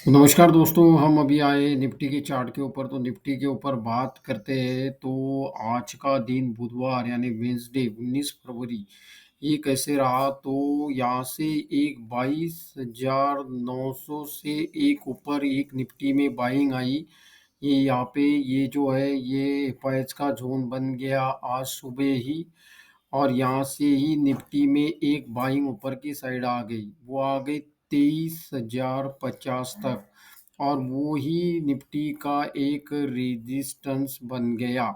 नमस्कार दोस्तों, हम अभी आए निफ्टी के चार्ट के ऊपर। तो निफ्टी के ऊपर बात करते हैं। तो आज का दिन बुधवार यानी वेंसडे 19 फरवरी ये कैसे रहा। तो यहाँ से एक 22,900 से एक ऊपर एक निफ्टी में बाइंग आई। ये यहाँ पे ये जो है ये एफआईएच का जोन बन गया आज सुबह ही। और यहाँ से ही निफ्टी में एक बाइंग ऊपर की साइड आ गई, वो आ गई 23,050 तक। और वो ही निफ्टी का एक रेजिस्टेंस बन गया।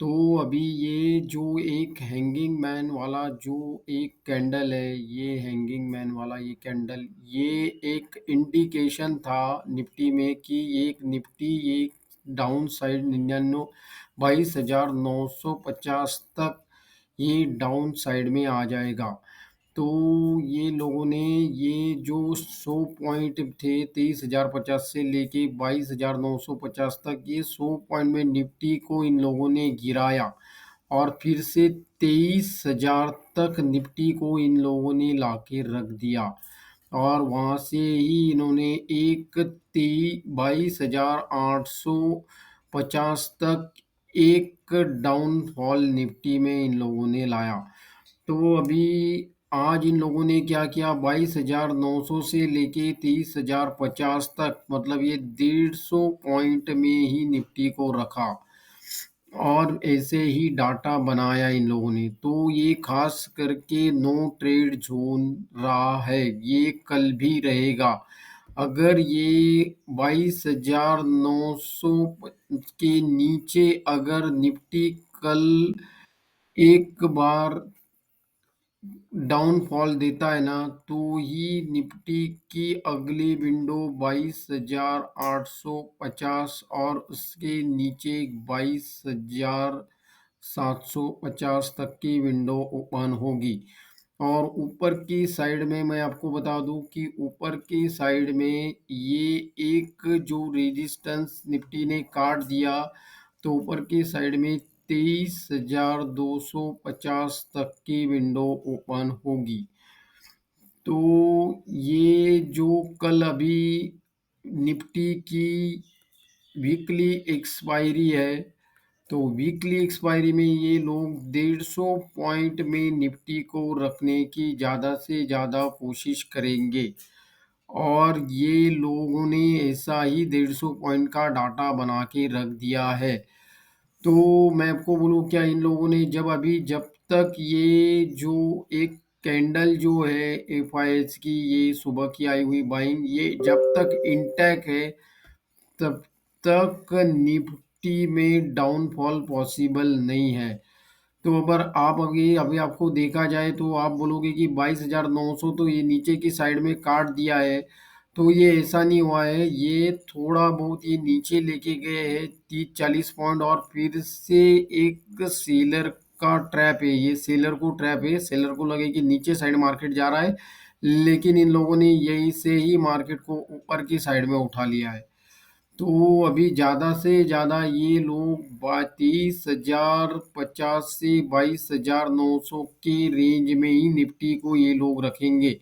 तो अभी ये जो एक हैंगिंग मैन वाला जो एक कैंडल है, ये हैंगिंग मैन वाला ये कैंडल, ये एक इंडिकेशन था निफ्टी में कि एक निफ्टी एक डाउन साइड 22,950 तक ये डाउन साइड में आ जाएगा। तो ये लोगों ने ये जो 100 पॉइंट थे 23,050 से लेके 22,950 तक, ये 100 पॉइंट में निफ्टी को इन लोगों ने गिराया। और फिर से 23,000 तक निफ्टी को इन लोगों ने लाके रख दिया। और वहाँ से ही इन्होंने एक 22,850 तक एक डाउनफॉल निफ्टी में इन लोगों ने लाया। तो अभी आज इन लोगों ने क्या किया, 22,900 से लेके 23,050 तक, मतलब ये 150 पॉइंट में ही निफ्टी को रखा। और ऐसे ही डाटा बनाया इन लोगों ने। तो ये खास करके नो ट्रेड जोन रहा है, ये कल भी रहेगा। अगर ये 22,900 के नीचे अगर निफ्टी कल एक बार डाउनफॉल देता है ना, तो ही निफ्टी की अगली विंडो 22,850 और उसके नीचे 22,750 तक की विंडो ओपन होगी। और ऊपर की साइड में मैं आपको बता दूं कि ऊपर की साइड में ये एक जो रेजिस्टेंस निफ्टी ने काट दिया, तो ऊपर की साइड में 23,250 तक की विंडो ओपन होगी। तो ये जो कल अभी निफ्टी की वीकली एक्सपायरी है, तो वीकली एक्सपायरी में ये लोग 150 पॉइंट में निफ्टी को रखने की ज़्यादा से ज़्यादा कोशिश करेंगे। और ये लोगों ने ऐसा ही 150 पॉइंट का डाटा बना के रख दिया है। तो मैं आपको बोलूँ क्या, इन लोगों ने जब तक ये जो एक कैंडल जो है एफआईएच की, ये सुबह की आई हुई बाइंग, ये जब तक इंटैक्ट है तब तक निफ्टी में डाउनफॉल पॉसिबल नहीं है। तो अगर आप अभी अभी आपको देखा जाए तो आप बोलोगे कि 22,900 तो ये नीचे की साइड में काट दिया है। तो ये ऐसा नहीं हुआ है, ये थोड़ा बहुत ये नीचे लेके गए हैं 30-40 पॉइंट। और फिर से एक सेलर का ट्रैप है, ये सेलर को ट्रैप है, सेलर को लगे कि नीचे साइड मार्केट जा रहा है, लेकिन इन लोगों ने यही से ही मार्केट को ऊपर की साइड में उठा लिया है। तो अभी ज़्यादा से ज़्यादा ये लोग 23,050 से 22,900 के रेंज में ही निफ्टी को ये लोग रखेंगे।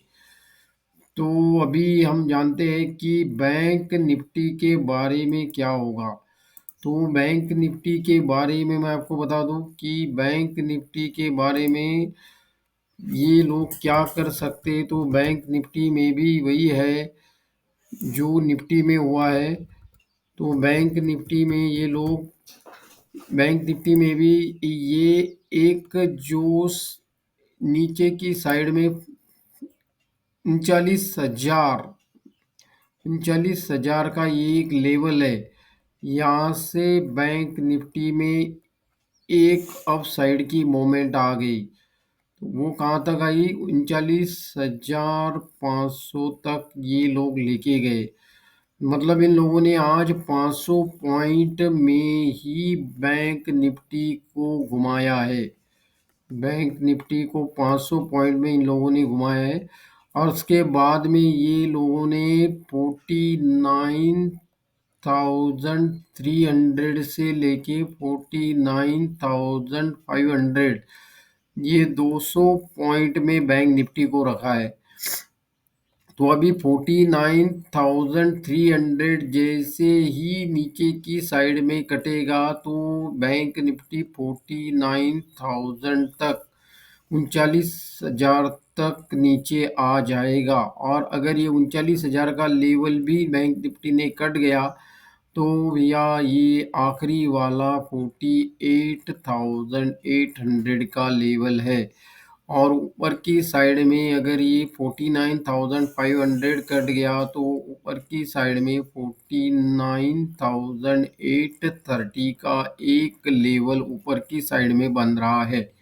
तो अभी हम जानते हैं कि बैंक निफ्टी के बारे में क्या होगा। तो बैंक निफ्टी के बारे में मैं आपको बता दूं कि बैंक निफ्टी के बारे में ये लोग क्या कर सकते हैं। तो बैंक निफ्टी में भी वही है जो निफ्टी में हुआ है। तो बैंक निफ्टी में भी ये एक जो नीचे की साइड में 39,000 का ये एक लेवल है। यहाँ से बैंक निफ्टी में एक अप साइड की मोमेंट आ गई। तो वो कहाँ तक आई, 39,500 तक ये लोग लेके गए। मतलब इन लोगों ने आज 500 पॉइंट में ही बैंक निफ्टी को घुमाया है। बैंक निफ्टी को 500 पॉइंट में इन लोगों ने घुमाया है। और उसके बाद में ये लोगों ने 49,300 से लेके 49,500, ये 200 पॉइंट में बैंक निफ्टी को रखा है। तो अभी 49,300 जैसे ही नीचे की साइड में कटेगा तो बैंक निफ्टी 49,000 तक, 39,000 तक नीचे आ जाएगा। और अगर ये 39,000 का लेवल भी बैंक निफ्टी ने कट गया तो भैया ये आखिरी वाला 48,800 का लेवल है। और ऊपर की साइड में अगर ये 49,500 कट गया तो ऊपर की साइड में 49,830 का एक लेवल ऊपर की साइड में बन रहा है।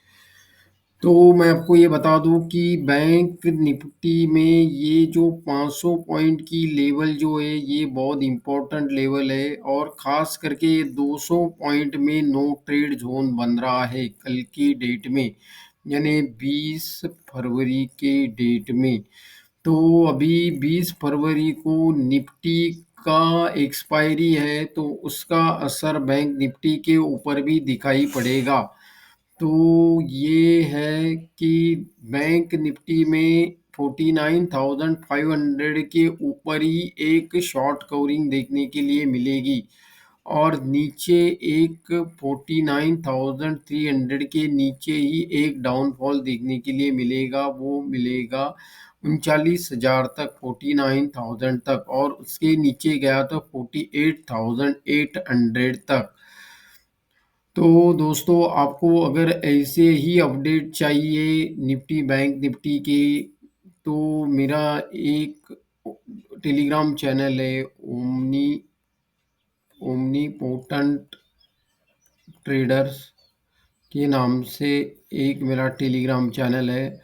तो मैं आपको ये बता दूं कि बैंक निफ्टी में ये जो 500 पॉइंट की लेवल जो है ये बहुत इम्पोर्टेंट लेवल है, और ख़ास करके ये 200 पॉइंट में नो ट्रेड जोन बन रहा है कल की डेट में, यानी 20 फरवरी के डेट में। तो अभी 20 फरवरी को निफ्टी का एक्सपायरी है तो उसका असर बैंक निफ्टी के ऊपर भी दिखाई पड़ेगा। तो ये है कि बैंक निफ्टी में 49,500 के ऊपर ही एक शॉर्ट कवरिंग देखने के लिए मिलेगी, और नीचे एक 49,300 के नीचे ही एक डाउनफॉल देखने के लिए मिलेगा। वो मिलेगा 39,000 तक, 49,000 तक, और उसके नीचे गया तो 48,800 तक। तो दोस्तों आपको अगर ऐसे ही अपडेट चाहिए निफ्टी बैंक निफ्टी के, तो मेरा एक टेलीग्राम चैनल है, ओमनी पोटेंट ट्रेडर्स के नाम से एक मेरा टेलीग्राम चैनल है।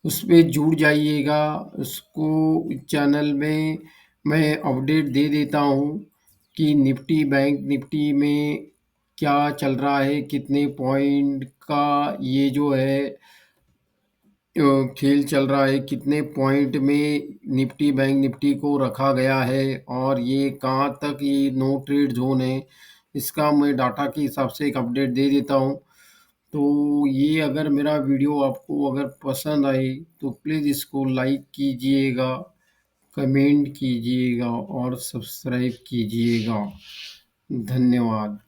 उस पे जुड़ जाइएगा। उसको चैनल में मैं अपडेट दे देता हूँ कि निफ्टी बैंक निफ्टी में क्या चल रहा है, कितने पॉइंट का ये जो है खेल चल रहा है, कितने पॉइंट में निफ्टी बैंक निफ्टी को रखा गया है, और ये कहाँ तक ये नो ट्रेड जोन है, इसका मैं डाटा के हिसाब से एक अपडेट दे देता हूँ। तो ये अगर मेरा वीडियो आपको अगर पसंद आए तो प्लीज़ इसको लाइक कीजिएगा, कमेंट कीजिएगा और सब्सक्राइब कीजिएगा। धन्यवाद।